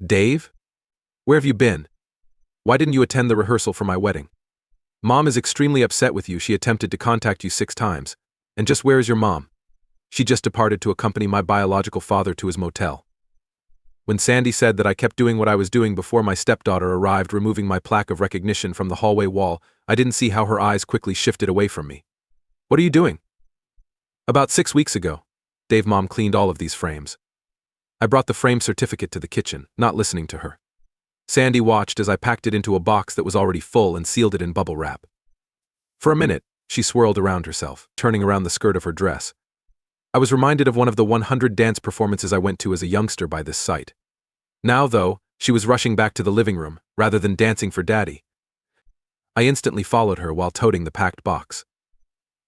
Dave? Where have you been? Why didn't you attend the rehearsal for my wedding? Mom is extremely upset with you. She attempted to contact you 6 times. And just where is your mom? She just departed to accompany my biological father to his motel. When Sandy said that I kept doing what I was doing before my stepdaughter arrived, removing my plaque of recognition from the hallway wall, I didn't see how her eyes quickly shifted away from me. What are you doing? About 6 weeks ago, Dave, Mom cleaned all of these frames. I brought the frame certificate to the kitchen, not listening to her. Sandy watched as I packed it into a box that was already full and sealed it in bubble wrap. For a minute, she swirled around herself, turning around the skirt of her dress. I was reminded of one of the 100 dance performances I went to as a youngster by this sight. Now, though, she was rushing back to the living room, rather than dancing for Daddy. I instantly followed her while toting the packed box.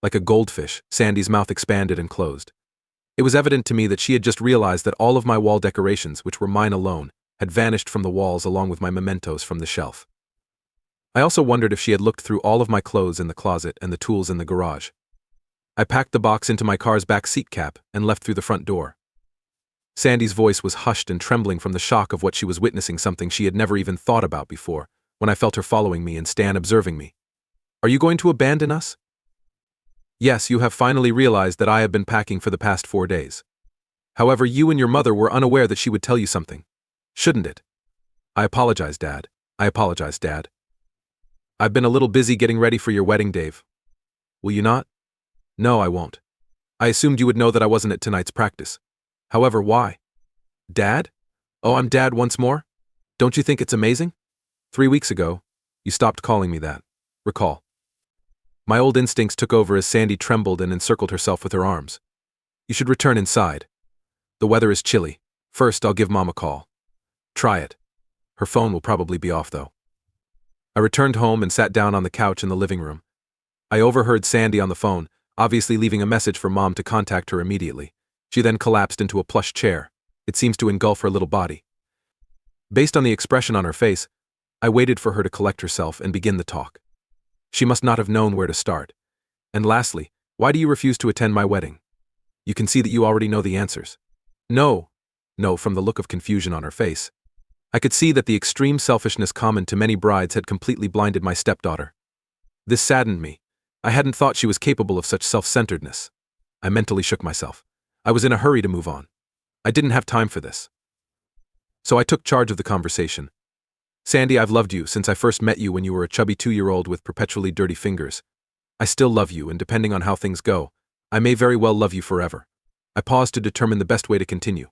Like a goldfish, Sandy's mouth expanded and closed. It was evident to me that she had just realized that all of my wall decorations, which were mine alone, had vanished from the walls along with my mementos from the shelf. I also wondered if she had looked through all of my clothes in the closet and the tools in the garage. I packed the box into my car's back seat cap and left through the front door. Sandy's voice was hushed and trembling from the shock of what she was witnessing, something she had never even thought about before, when I felt her following me and Stan observing me. Are you going to abandon us? Yes, you have finally realized that I have been packing for the past 4 days. However, you and your mother were unaware that she would tell you something. Shouldn't it? I apologize, Dad. I apologize, Dad. I've been a little busy getting ready for your wedding, Dave. Will you not? No, I won't. I assumed you would know that I wasn't at tonight's practice. However, why? Dad? Oh, I'm Dad once more? Don't you think it's amazing? 3 weeks ago, you stopped calling me that. Recall. My old instincts took over as Sandy trembled and encircled herself with her arms. You should return inside. The weather is chilly. First, I'll give Mom a call. Try it. Her phone will probably be off, though. I returned home and sat down on the couch in the living room. I overheard Sandy on the phone, obviously leaving a message for Mom to contact her immediately. She then collapsed into a plush chair. It seems to engulf her little body. Based on the expression on her face, I waited for her to collect herself and begin the talk. She must not have known where to start. And lastly, why do you refuse to attend my wedding? You can see that you already know the answers. No, from the look of confusion on her face. I could see that the extreme selfishness common to many brides had completely blinded my stepdaughter. This saddened me. I hadn't thought she was capable of such self-centeredness. I mentally shook myself. I was in a hurry to move on. I didn't have time for this. So I took charge of the conversation. Sandy, I've loved you since I first met you when you were a chubby 2-year-old with perpetually dirty fingers. I still love you, and depending on how things go, I may very well love you forever. I paused to determine the best way to continue.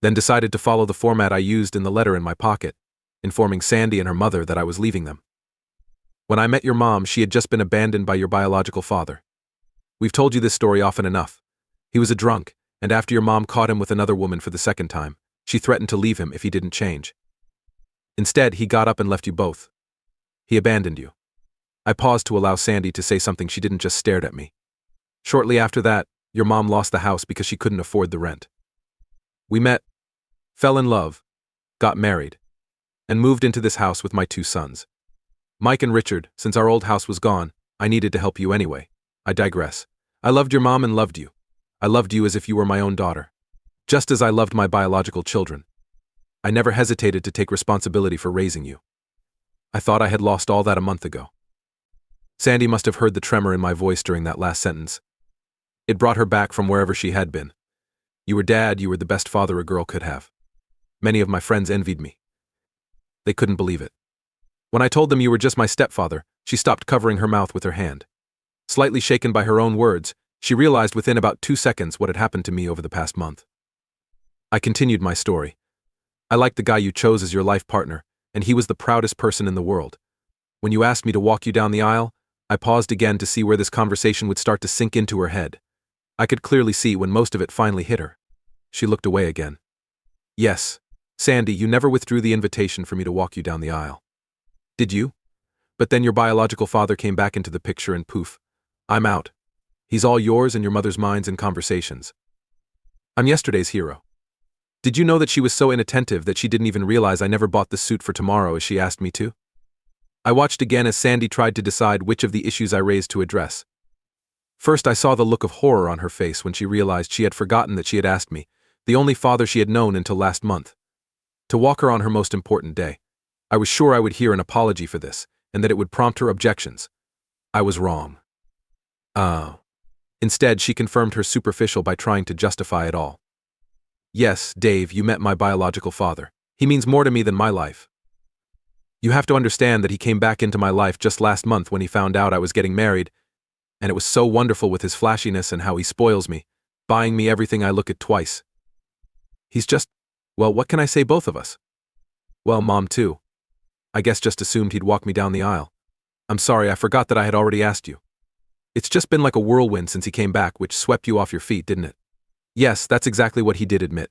Then decided to follow the format I used in the letter in my pocket, informing Sandy and her mother that I was leaving them. When I met your mom, she had just been abandoned by your biological father. We've told you this story often enough. He was a drunk, and after your mom caught him with another woman for the 2nd time, she threatened to leave him if he didn't change. Instead, he got up and left you both. He abandoned you. I paused to allow Sandy to say something. She didn't just stare at me. Shortly after that, your mom lost the house because she couldn't afford the rent. We met, fell in love, got married, and moved into this house with my 2 sons. Mike and Richard. Since our old house was gone, I needed to help you anyway. I digress. I loved your mom and loved you. I loved you as if you were my own daughter. Just as I loved my biological children. I never hesitated to take responsibility for raising you. I thought I had lost all that a month ago. Sandy must have heard the tremor in my voice during that last sentence. It brought her back from wherever she had been. You were Dad, you were the best father a girl could have. Many of my friends envied me. They couldn't believe it. When I told them you were just my stepfather, she stopped covering her mouth with her hand. Slightly shaken by her own words, she realized within about 2 seconds what had happened to me over the past month. I continued my story. I liked the guy you chose as your life partner, and he was the proudest person in the world. When you asked me to walk you down the aisle, I paused again to see where this conversation would start to sink into her head. I could clearly see when most of it finally hit her. She looked away again. Yes, Sandy, you never withdrew the invitation for me to walk you down the aisle. Did you? But then your biological father came back into the picture and poof, I'm out. He's all yours and your mother's minds and conversations. I'm yesterday's hero. Did you know that she was so inattentive that she didn't even realize I never bought the suit for tomorrow as she asked me to? I watched again as Sandy tried to decide which of the issues I raised to address. First, I saw the look of horror on her face when she realized she had forgotten that she had asked me, the only father she had known until last month, to walk her on her most important day. I was sure I would hear an apology for this, and that it would prompt her objections. I was wrong. Instead, she confirmed her superficial by trying to justify it all. Yes, Dave, you met my biological father. He means more to me than my life. You have to understand that he came back into my life just last month when he found out I was getting married, and it was so wonderful with his flashiness and how he spoils me, buying me everything I look at twice. He's just, well, what can I say, both of us? Well, Mom too. I guess just assumed he'd walk me down the aisle. I'm sorry, I forgot that I had already asked you. It's just been like a whirlwind since he came back, which swept you off your feet, didn't it? Yes, that's exactly what he did admit.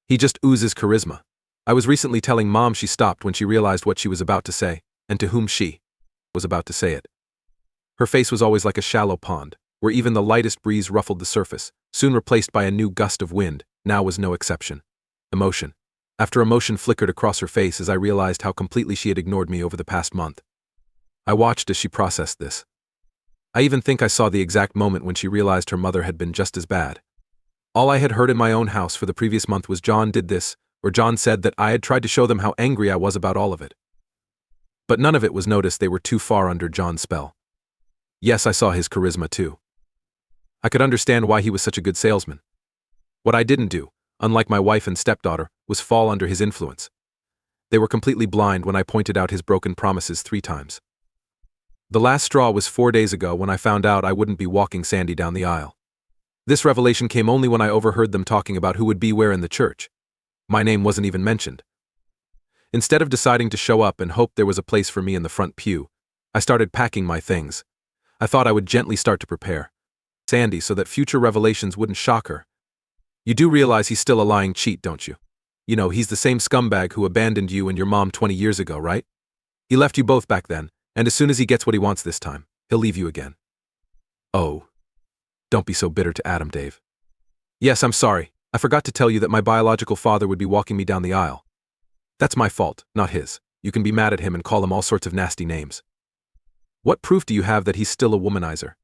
He just oozes charisma. I was recently telling Mom she stopped when she realized what she was about to say, and to whom she was about to say it. Her face was always like a shallow pond, where even the lightest breeze ruffled the surface, soon replaced by a new gust of wind. Now was no exception. Emotion. After emotion flickered across her face as I realized how completely she had ignored me over the past month. I watched as she processed this. I even think I saw the exact moment when she realized her mother had been just as bad. All I had heard in my own house for the previous month was John did this, or John said that I had tried to show them how angry I was about all of it. But none of it was noticed. They were too far under John's spell. Yes, I saw his charisma too. I could understand why he was such a good salesman. What I didn't do, unlike my wife and stepdaughter, was fall under his influence. They were completely blind when I pointed out his broken promises 3 times. The last straw was 4 days ago when I found out I wouldn't be walking Sandy down the aisle. This revelation came only when I overheard them talking about who would be where in the church. My name wasn't even mentioned. Instead of deciding to show up and hope there was a place for me in the front pew, I started packing my things. I thought I would gently start to prepare Sandy so that future revelations wouldn't shock her. You do realize he's still a lying cheat, don't you? You know, he's the same scumbag who abandoned you and your mom 20 years ago, right? He left you both back then, and as soon as he gets what he wants this time, he'll leave you again. Oh. Don't be so bitter to Adam, Dave. Yes, I'm sorry. I forgot to tell you that my biological father would be walking me down the aisle. That's my fault, not his. You can be mad at him and call him all sorts of nasty names. What proof do you have that he's still a womanizer?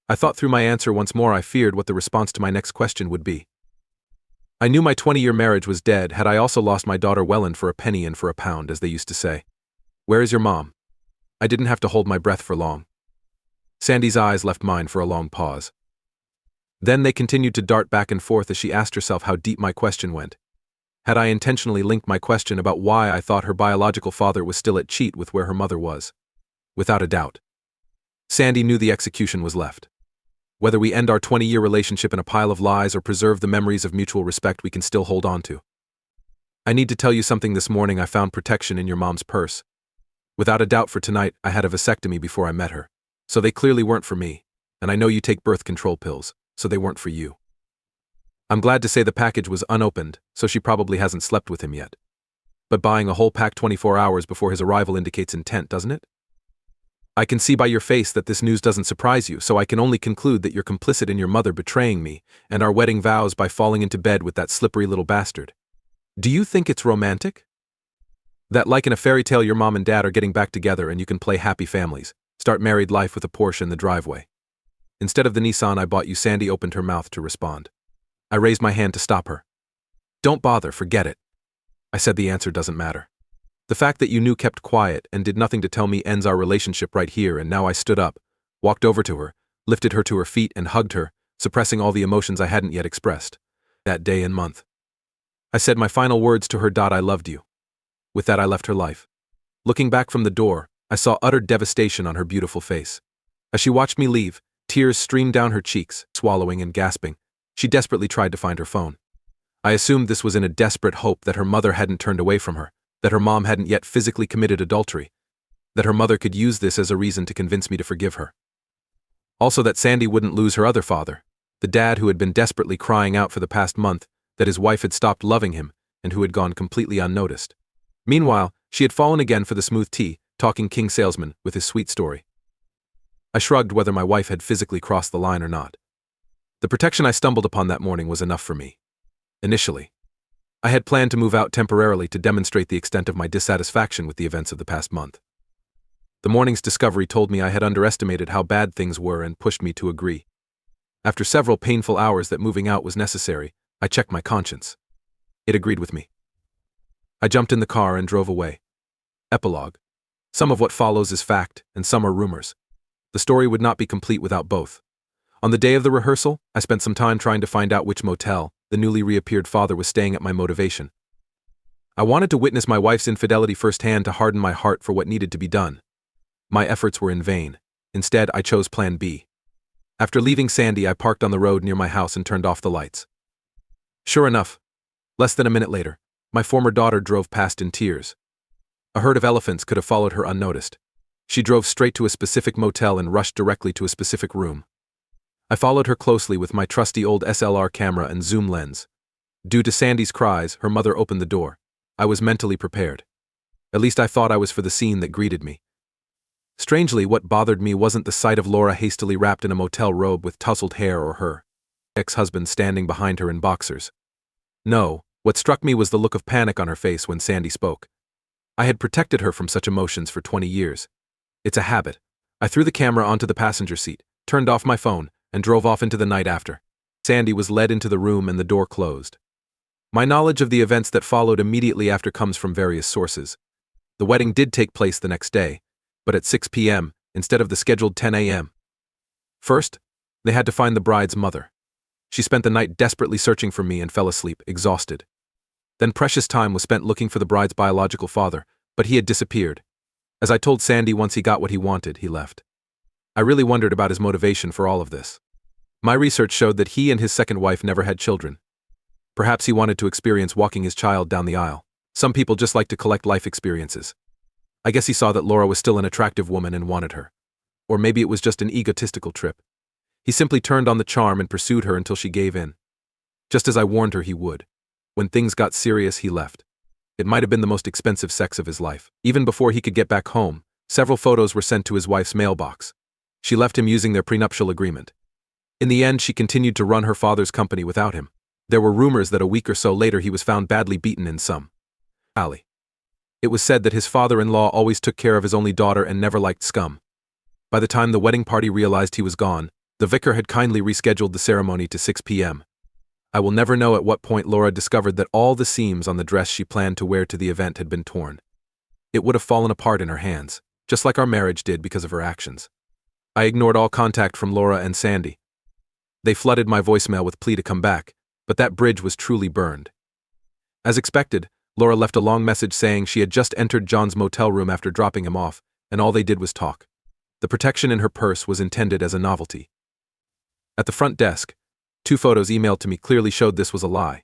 I thought through my answer once more. I feared what the response to my next question would be. I knew my 20-year marriage was dead had I also lost my daughter Welland for a penny and for a pound, as they used to say. Where is your mom? I didn't have to hold my breath for long. Sandy's eyes left mine for a long pause. Then they continued to dart back and forth as she asked herself how deep my question went. Had I intentionally linked my question about why I thought her biological father was still at cheat with where her mother was? Without a doubt. Sandy knew the execution was left. Whether we end our 20-year relationship in a pile of lies or preserve the memories of mutual respect we can still hold on to. I need to tell you something. This morning I found protection in your mom's purse. Without a doubt, for tonight, I had a vasectomy before I met her. So they clearly weren't for me, and I know you take birth control pills, so they weren't for you. I'm glad to say the package was unopened, so she probably hasn't slept with him yet. But buying a whole pack 24 hours before his arrival indicates intent, doesn't it? I can see by your face that this news doesn't surprise you, so I can only conclude that you're complicit in your mother betraying me and our wedding vows by falling into bed with that slippery little bastard. Do you think it's romantic? That like in a fairy tale your mom and dad are getting back together and you can play happy families, start married life with a Porsche in the driveway. Instead of the Nissan I bought you, Sandy opened her mouth to respond. I raised my hand to stop her. Don't bother, forget it. I said the answer doesn't matter. The fact that you knew, kept quiet, and did nothing to tell me ends our relationship right here. And now I stood up, walked over to her, lifted her to her feet and hugged her, suppressing all the emotions I hadn't yet expressed. That day and month. I said my final words to her. I loved you. With that I left her life. Looking back from the door, I saw utter devastation on her beautiful face. As she watched me leave, tears streamed down her cheeks. Swallowing and gasping, she desperately tried to find her phone. I assumed this was in a desperate hope that her mother hadn't turned away from her, that her mom hadn't yet physically committed adultery, that her mother could use this as a reason to convince me to forgive her. Also that Sandy wouldn't lose her other father, the dad who had been desperately crying out for the past month that his wife had stopped loving him and who had gone completely unnoticed. Meanwhile, she had fallen again for the smooth tea, talking king salesman with his sweet story. I shrugged whether my wife had physically crossed the line or not. The protection I stumbled upon that morning was enough for me. Initially, I had planned to move out temporarily to demonstrate the extent of my dissatisfaction with the events of the past month. The morning's discovery told me I had underestimated how bad things were and pushed me to agree. After several painful hours that moving out was necessary, I checked my conscience. It agreed with me. I jumped in the car and drove away. Epilogue. Some of what follows is fact, and some are rumors. The story would not be complete without both. On the day of the rehearsal, I spent some time trying to find out which motel the newly reappeared father was staying at. My motivation. I wanted to witness my wife's infidelity firsthand to harden my heart for what needed to be done. My efforts were in vain. Instead, I chose Plan B. After leaving Sandy, I parked on the road near my house and turned off the lights. Sure enough, less than a minute later, my former daughter drove past in tears. A herd of elephants could have followed her unnoticed. She drove straight to a specific motel and rushed directly to a specific room. I followed her closely with my trusty old SLR camera and zoom lens. Due to Sandy's cries, her mother opened the door. I was mentally prepared. At least I thought I was for the scene that greeted me. Strangely, what bothered me wasn't the sight of Laura hastily wrapped in a motel robe with tousled hair or her ex-husband standing behind her in boxers. No, what struck me was the look of panic on her face when Sandy spoke. I had protected her from such emotions for 20 years. It's a habit. I threw the camera onto the passenger seat, turned off my phone, and drove off into the night after. Sandy was led into the room and the door closed. My knowledge of the events that followed immediately after comes from various sources. The wedding did take place the next day, but at 6 p.m. instead of the scheduled 10 a.m. First, they had to find the bride's mother. She spent the night desperately searching for me and fell asleep, exhausted. Then precious time was spent looking for the bride's biological father, but he had disappeared. As I told Sandy, once he got what he wanted, he left. I really wondered about his motivation for all of this. My research showed that he and his second wife never had children. Perhaps he wanted to experience walking his child down the aisle. Some people just like to collect life experiences. I guess he saw that Laura was still an attractive woman and wanted her. Or maybe it was just an egotistical trip. He simply turned on the charm and pursued her until she gave in. Just as I warned her he would. When things got serious, he left. It might have been the most expensive sex of his life. Even before he could get back home, several photos were sent to his wife's mailbox. She left him using their prenuptial agreement. In the end, she continued to run her father's company without him. There were rumors that a week or so later he was found badly beaten in some alley. It was said that his father-in-law always took care of his only daughter and never liked scum. By the time the wedding party realized he was gone, the vicar had kindly rescheduled the ceremony to 6 p.m. I will never know at what point Laura discovered that all the seams on the dress she planned to wear to the event had been torn. It would have fallen apart in her hands, just like our marriage did because of her actions. I ignored all contact from Laura and Sandy. They flooded my voicemail with plea to come back, but that bridge was truly burned. As expected, Laura left a long message saying she had just entered John's motel room after dropping him off, and all they did was talk. The protection in her purse was intended as a novelty. At the front desk, 2 photos emailed to me clearly showed this was a lie.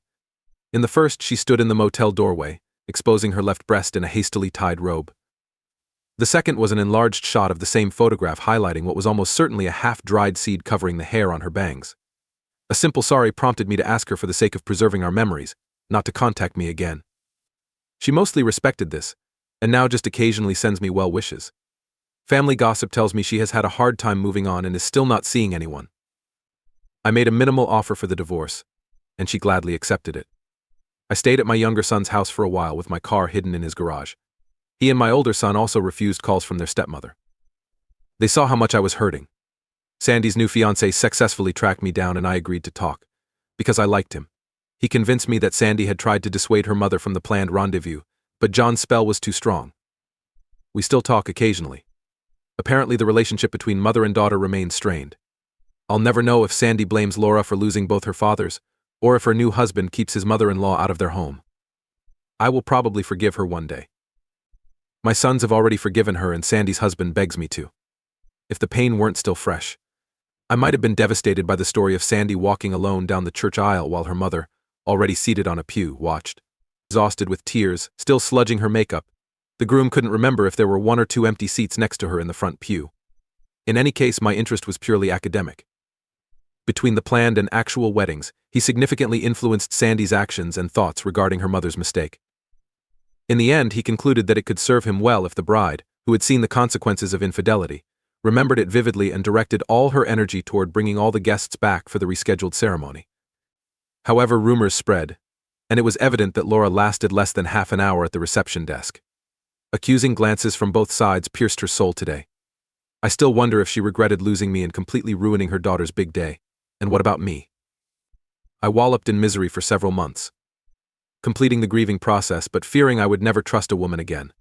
In the first, she stood in the motel doorway, exposing her left breast in a hastily tied robe. The second was an enlarged shot of the same photograph highlighting what was almost certainly a half-dried seed covering the hair on her bangs. A simple sorry prompted me to ask her for the sake of preserving our memories, not to contact me again. She mostly respected this, and now just occasionally sends me well wishes. Family gossip tells me she has had a hard time moving on and is still not seeing anyone. I made a minimal offer for the divorce, and she gladly accepted it. I stayed at my younger son's house for a while with my car hidden in his garage. He and my older son also refused calls from their stepmother. They saw how much I was hurting. Sandy's new fiancé successfully tracked me down and I agreed to talk, because I liked him. He convinced me that Sandy had tried to dissuade her mother from the planned rendezvous, but John's spell was too strong. We still talk occasionally. Apparently the relationship between mother and daughter remains strained. I'll never know if Sandy blames Laura for losing both her fathers, or if her new husband keeps his mother-in-law out of their home. I will probably forgive her one day. My sons have already forgiven her and Sandy's husband begs me to. If the pain weren't still fresh, I might have been devastated by the story of Sandy walking alone down the church aisle while her mother, already seated on a pew, watched. Exhausted with tears, still sludging her makeup, the groom couldn't remember if there were 1 or 2 empty seats next to her in the front pew. In any case, my interest was purely academic. Between the planned and actual weddings, he significantly influenced Sandy's actions and thoughts regarding her mother's mistake. In the end, he concluded that it could serve him well if the bride, who had seen the consequences of infidelity, remembered it vividly and directed all her energy toward bringing all the guests back for the rescheduled ceremony. However, rumors spread, and it was evident that Laura lasted less than half an hour at the reception desk. Accusing glances from both sides pierced her soul today. I still wonder if she regretted losing me and completely ruining her daughter's big day. And what about me? I walloped in misery for several months. completing the grieving process but fearing I would never trust a woman again.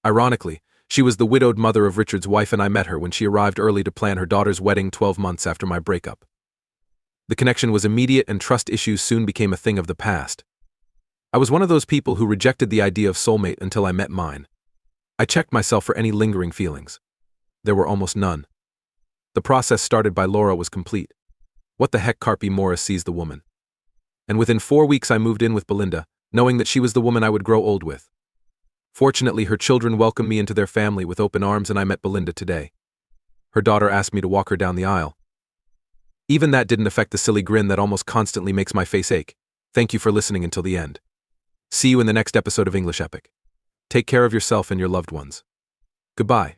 Ironically, she was the widowed mother of Richard's wife, and I met her when she arrived early to plan her daughter's wedding 12 months after my breakup. The connection was immediate and trust issues soon became a thing of the past. I was one of those people who rejected the idea of soulmate until I met mine. I checked myself for any lingering feelings. There were almost none. The process started by Laura was complete. What the heck, Carpy Morris sees the woman. And within 4 weeks I moved in with Belinda, knowing that she was the woman I would grow old with. Fortunately, her children welcomed me into their family with open arms, and I met Belinda today. Her daughter asked me to walk her down the aisle. Even that didn't affect the silly grin that almost constantly makes my face ache. Thank you for listening until the end. See you in the next episode of English Epic. Take care of yourself and your loved ones. Goodbye.